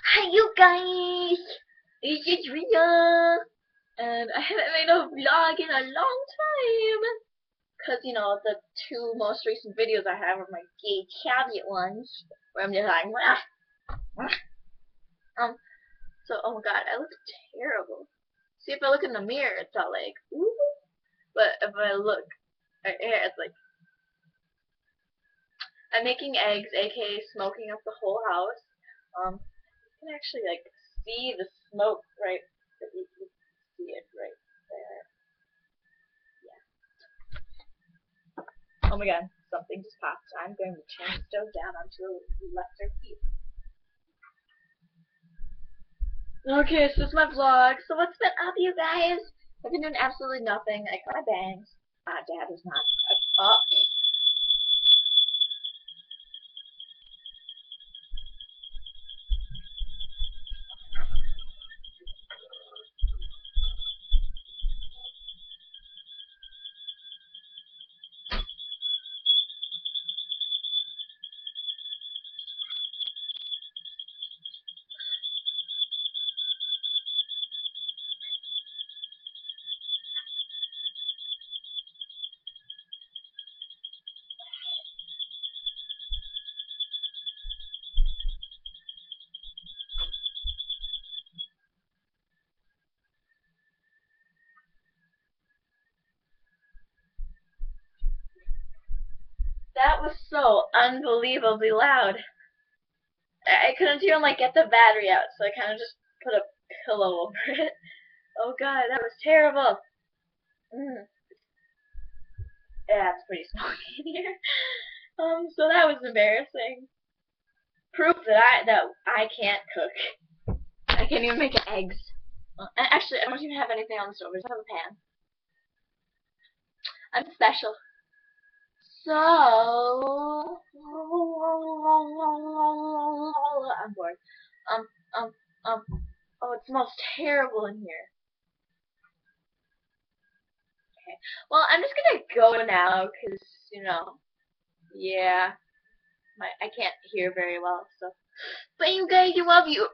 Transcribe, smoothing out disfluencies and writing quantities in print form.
Hi you guys! This is Rita! And I haven't made a vlog in a long time! Cause you know, the two most recent videos I have are my gay caveat ones, where I'm just like, wah, wah. um, oh my god, I look terrible. See, if I look in the mirror, it's all like, ooh, but if I look right here, it's like, I'm making eggs, aka smoking up the whole house. You can actually like see the smoke right, you can see it right there. Yeah. Oh my god, something just popped. I'm going to turn the stove down onto a lesser heat. Okay, so this is my vlog. So what's been up, you guys? I've been doing absolutely nothing. I got my bangs. Dad is not. Oh, that was so unbelievably loud. I couldn't even like get the battery out, so I kind of just put a pillow over it. Oh god, that was terrible. Mm. Yeah, it's pretty smoky in here. So that was embarrassing. Proof that I can't cook. I can't even make eggs. Actually, I don't even have anything on the stove. I just have a pan. I'm special. So I'm bored. Um um um. Oh, it smells terrible in here. Okay. Well, I'm just gonna go now, cause you know, yeah, I can't hear very well. So, but you guys, I love you.